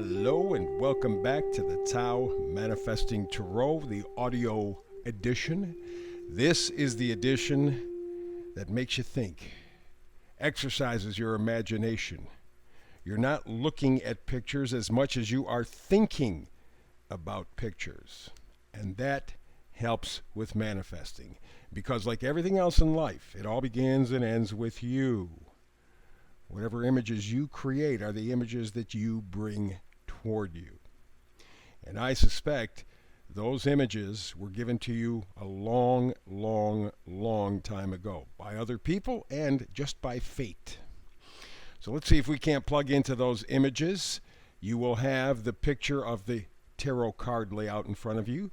Hello and welcome back to the Tao Manifesting Tarot, the audio edition. This is the edition that makes you think, exercises your imagination. You're not looking at pictures as much as you are thinking about pictures. And that helps with manifesting. Because like everything else in life, it all begins and ends with you. Whatever images you create are the images that you bring toward you. And I suspect those images were given to you a long, long, long time ago by other people and just by fate. So let's see if we can't plug into those images. You will have the picture of the tarot card layout in front of you.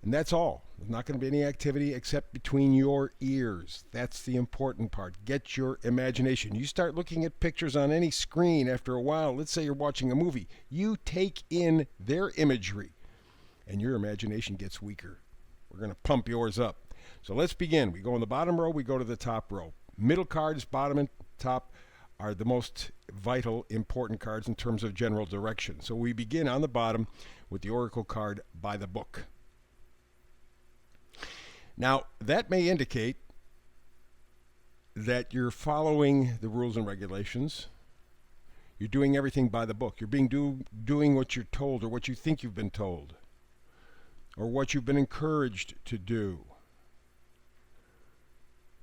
And that's all. There's not going to be any activity except between your ears. That's the important part. Get your imagination. You start looking at pictures on any screen after a while. Let's say you're watching a movie. You take in their imagery, and your imagination gets weaker. We're going to pump yours up. So let's begin. We go in the bottom row. We go to the top row. Middle cards, bottom and top, are the most vital, important cards in terms of general direction. So we begin on the bottom with the Oracle card by the book. Now, that may indicate that you're following the rules and regulations. You're doing everything by the book. You're doing what you're told or what you think you've been told or what you've been encouraged to do.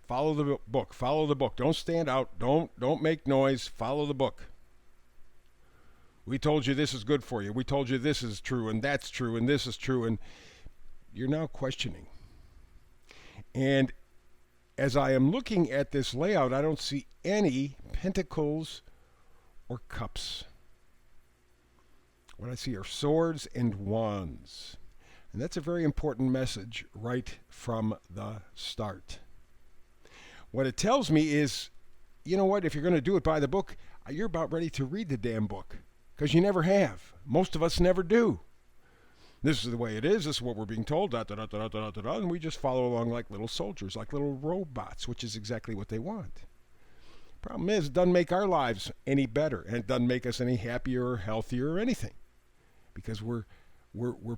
Follow the book. Follow the book. Don't stand out. Don't make noise. Follow the book. We told you this is good for you. We told you this is true and that's true and this is true, and you're now questioning. And as I am looking at this layout, I don't see any pentacles or cups. What I see are swords and wands. And that's a very important message right from the start. What it tells me is, you know what, if you're going to do it by the book, you're about ready to read the damn book. Because you never have. Most of us never do. This is the way it is. This is what we're being told. And we just follow along like little soldiers, like little robots, which is exactly what they want. Problem is, it doesn't make our lives any better, and it doesn't make us any happier or healthier or anything, because we're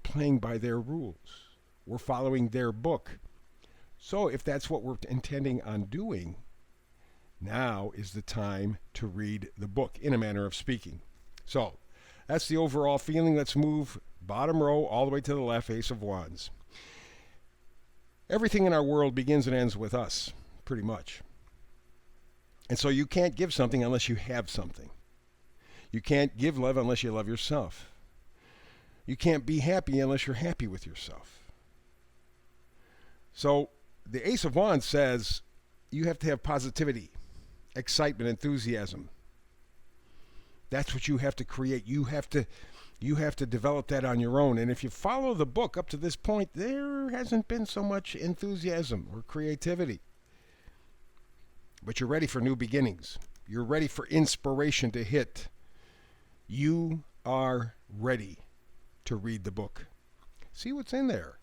playing by their rules. We're following their book. So if that's what we're intending on doing, now is the time to read the book, in a manner of speaking. So that's the overall feeling. Let's move bottom row all the way to the left, Ace of Wands. Everything in our world begins and ends with us, pretty much. And so you can't give something unless you have something. You can't give love unless you love yourself. You can't be happy unless you're happy with yourself. So the Ace of Wands says you have to have positivity, excitement, enthusiasm. That's what you have to create. You have to develop that on your own. And if you follow the book up to this point, there hasn't been so much enthusiasm or creativity. But you're ready for new beginnings. You're ready for inspiration to hit. You are ready to read the book. See what's in there.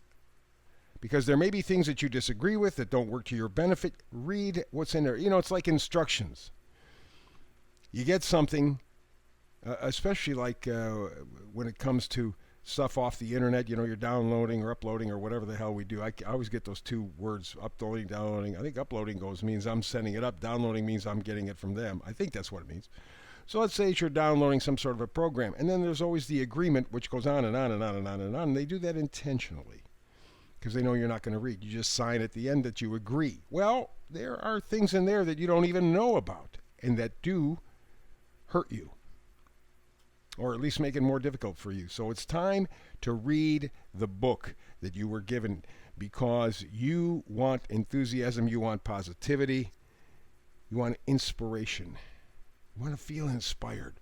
Because there may be things that you disagree with that don't work to your benefit. Read what's in there. You know, it's like instructions. You get something, especially like when it comes to stuff off the internet, you know, you're downloading or uploading or whatever the hell we do. I always get those two words, uploading, downloading. I think uploading means I'm sending it up. Downloading means I'm getting it from them. I think that's what it means. So let's say you're downloading some sort of a program, and then there's always the agreement, which goes on and on and on and on and on. And they do that intentionally because they know you're not going to read. You just sign at the end that you agree. Well, there are things in there that you don't even know about and that do hurt you, or at least make it more difficult for you. So it's time to read the book that you were given, because you want enthusiasm, you want positivity, you want inspiration. You want to feel inspired.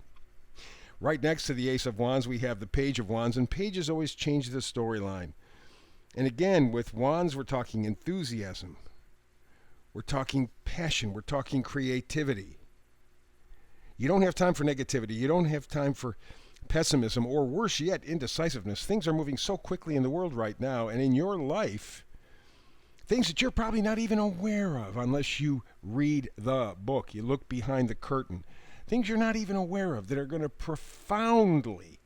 Right next to the Ace of Wands, we have the Page of Wands, and pages always change the storyline. And again, with Wands, we're talking enthusiasm. We're talking passion. We're talking creativity. You don't have time for negativity. You don't have time for pessimism, or worse yet, indecisiveness. Things are moving so quickly in the world right now, and in your life, things that you're probably not even aware of unless you read the book. You look behind the curtain. Things you're not even aware of that are going to profoundly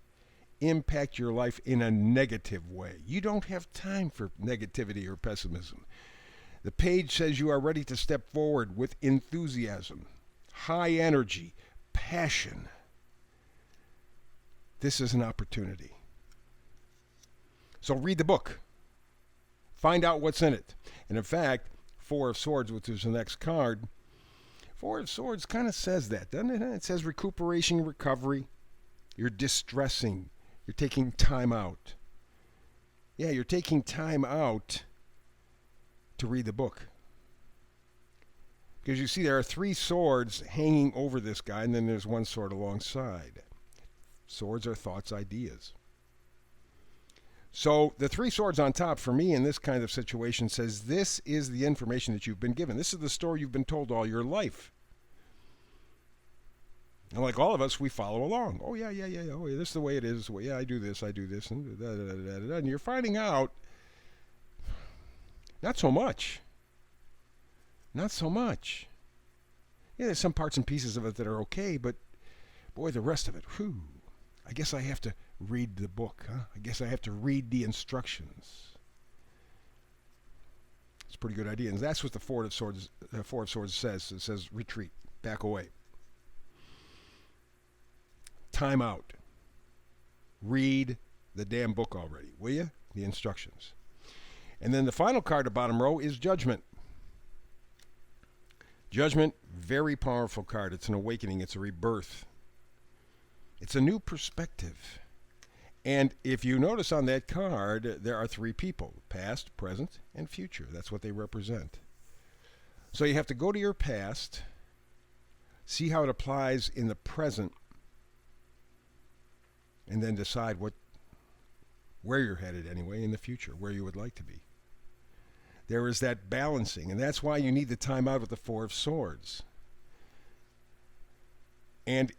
impact your life in a negative way. You don't have time for negativity or pessimism. The page says you are ready to step forward with enthusiasm, high energy, passion. This is an opportunity. So read the book. Find out what's in it. And in fact, Four of Swords, which is the next card, Four of Swords kind of says that, doesn't it? It says recuperation, recovery. You're distressing. You're taking time out. Yeah, you're taking time out to read the book. Because you see, there are three swords hanging over this guy, and then there's one sword alongside. Swords are thoughts, ideas. So the three swords on top, for me in this kind of situation, says this is the information that you've been given. This is the story you've been told all your life. And like all of us, we follow along. Oh, yeah. Oh, yeah, this is the way it is. Well, yeah, I do this, and da. And you're finding out, not so much. Not so much. Yeah, there's some parts and pieces of it that are okay, but boy, the rest of it, whew. I guess I have to read the book, huh? I guess I have to read the instructions. It's a pretty good idea. And that's what the Four of Swords says. It says retreat, back away. Time out. Read the damn book already, will you? The instructions. And then the final card, the bottom row, is Judgment. Judgment, very powerful card. It's an awakening. It's a rebirth. It's a new perspective. And if you notice on that card, there are three people, past, present, and future. That's what they represent. So you have to go to your past, see how it applies in the present, and then decide where you're headed anyway in the future, where you would like to be. There is that balancing, and that's why you need the time out with the Four of Swords. And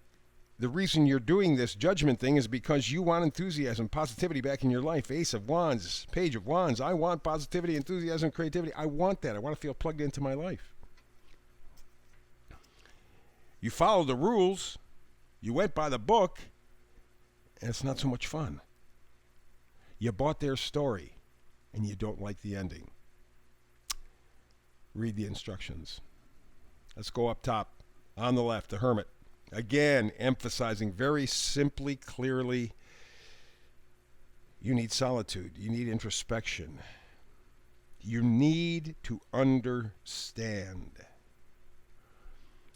the reason you're doing this judgment thing is because you want enthusiasm, positivity back in your life. Ace of Wands, Page of Wands. I want positivity, enthusiasm, creativity. I want that. I want to feel plugged into my life. You follow the rules. You went by the book, and it's not so much fun. You bought their story, and you don't like the ending. Read the instructions. Let's go up top. On the left, the Hermit. Again, emphasizing very simply, clearly, you need solitude. You need introspection. You need to understand.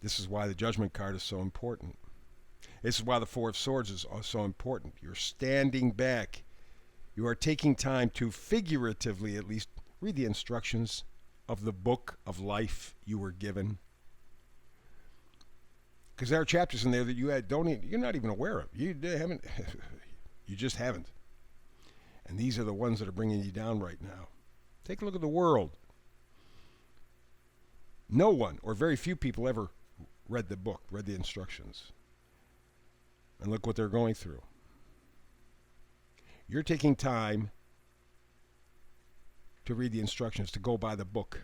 This is why the Judgment card is so important. This is why the Four of Swords is so important. You're standing back. You are taking time to figuratively, at least, read the instructions of the book of life you were given. Because there are chapters in there that you're not even aware of. You just haven't. And these are the ones that are bringing you down right now. Take a look at the world. No one, or very few people, ever read the book, read the instructions. And look what they're going through. You're taking time to read the instructions, to go by the book.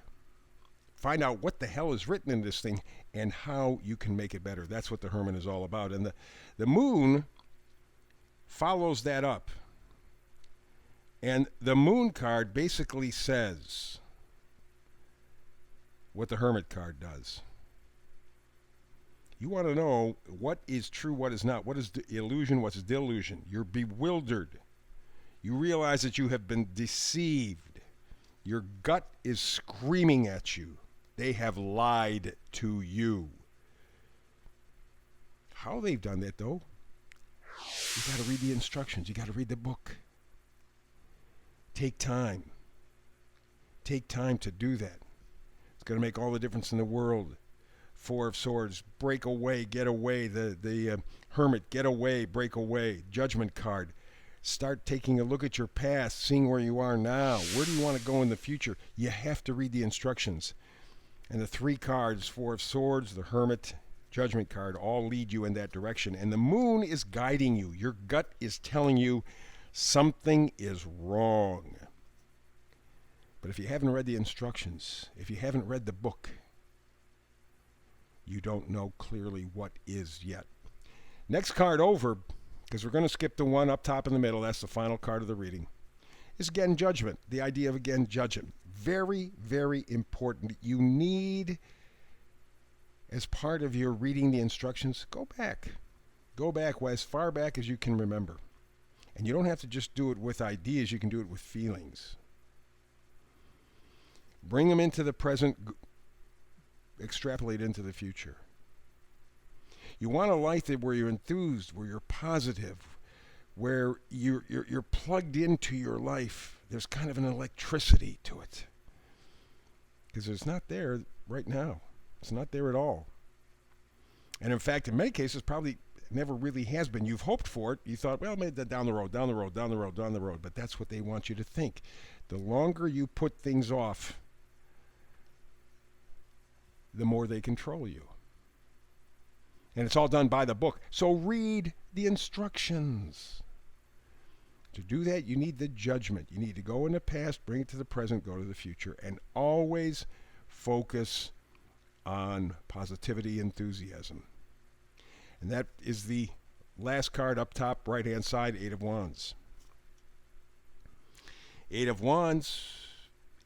Find out what the hell is written in this thing and how you can make it better. That's what the Hermit is all about. And the Moon follows that up. And the Moon card basically says what the Hermit card does. You want to know what is true, what is not. What is illusion, what is delusion. You're bewildered. You realize that you have been deceived. Your gut is screaming at you. They have lied to you. How they've done that, though, you got to read the instructions. You got to read the book. Take time. Take time to do that. It's going to make all the difference in the world. Four of Swords, break away, get away. The Hermit, get away, break away. Judgment card. Start taking a look at your past, seeing where you are now. Where do you want to go in the future? You have to read the instructions. And the three cards, Four of Swords, the Hermit, Judgment card, all lead you in that direction. And the Moon is guiding you. Your gut is telling you something is wrong. But if you haven't read the instructions, if you haven't read the book, you don't know clearly what is yet. Next card over, because we're going to skip the one up top in the middle. That's the final card of the reading. Is again judgment. The idea of again judgment. Very, very important. You need, as part of your reading the instructions, go back. Go back as far back as you can remember. And you don't have to just do it with ideas. You can do it with feelings. Bring them into the present. Extrapolate into the future. You want a life where you're enthused, where you're positive, where you're plugged into your life. There's kind of an electricity to it. Because it's not there right now. It's not there at all. And in fact, in many cases, probably never really has been. You've hoped for it. You thought, well, maybe down the road. But that's what they want you to think. The longer you put things off, the more they control you. And it's all done by the book. So read the instructions. To do that, you need the judgment. You need to go in the past, bring it to the present, go to the future, and always focus on positivity, enthusiasm. And that is the last card up top, right-hand side, Eight of Wands. Eight of Wands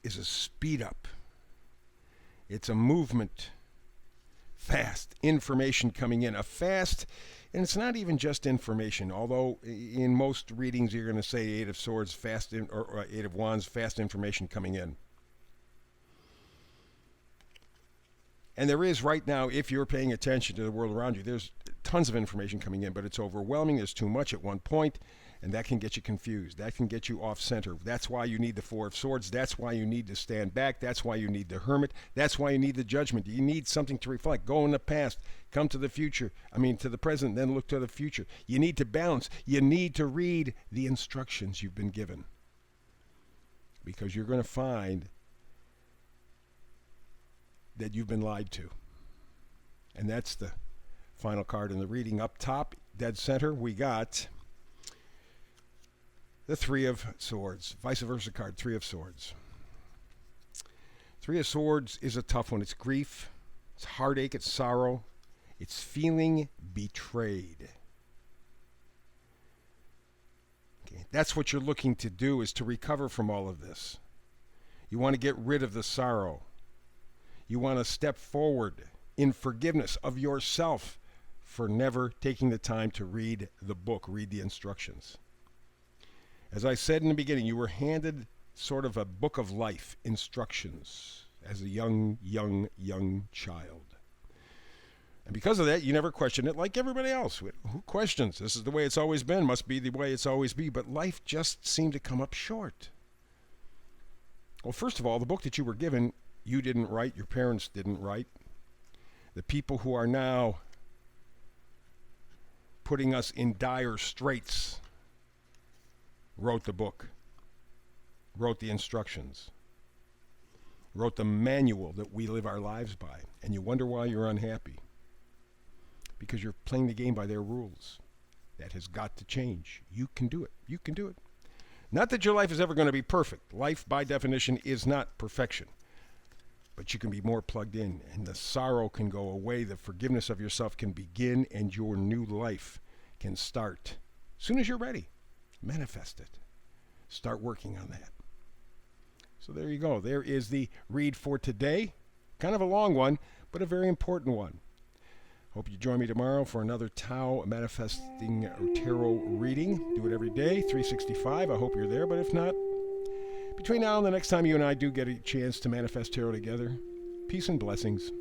is a speed up. It's a movement. Fast information coming in. A fast, and it's not even just information, although in most readings you're going to say Eight of Swords, or Eight of Wands, fast information coming in. And there is right now, if you're paying attention to the world around you, there's tons of information coming in, but it's overwhelming. There's too much at one point, and that can get you confused. That can get you off center. That's why you need the Four of Swords. That's why you need to stand back. That's why you need the Hermit. That's why you need the Judgment. You need something to reflect. Go in the past, come to the future. To the present, then look to the future. You need to balance. You need to read the instructions you've been given. Because you're going to find that you've been lied to. And that's the final card in the reading. Up top, dead center, we got the Three of Swords. Vice versa card, Three of Swords. Three of Swords is a tough one. It's grief, it's heartache, it's sorrow, it's feeling betrayed. Okay. That's what you're looking to do, is to recover from all of this. You want to get rid of the sorrow. You want to step forward in forgiveness of yourself for never taking the time to read the book, read the instructions. As I said in the beginning, you were handed sort of a book of life instructions as a young child. And because of that, you never questioned it like everybody else. Who questions? This is the way it's always been, must be the way it's always be. But life just seemed to come up short. Well, first of all, the book that you were given, you didn't write, your parents didn't write. The people who are now putting us in dire straits wrote the book, wrote the instructions, wrote the manual that we live our lives by. And you wonder why you're unhappy. Because you're playing the game by their rules. That has got to change. You can do it. You can do it. Not that your life is ever going to be perfect. Life, by definition, is not perfection. But you can be more plugged in, and the sorrow can go away, the forgiveness of yourself can begin, and your new life can start. As soon as you're ready, manifest it. Start working on that. So there you go. There is the read for today. Kind of a long one, but a very important one. Hope you join me tomorrow for another Tao Manifesting Tarot reading. Do it every day, 365. I hope you're there, but if not, between now and the next time you and I do get a chance to manifest tarot together, peace and blessings.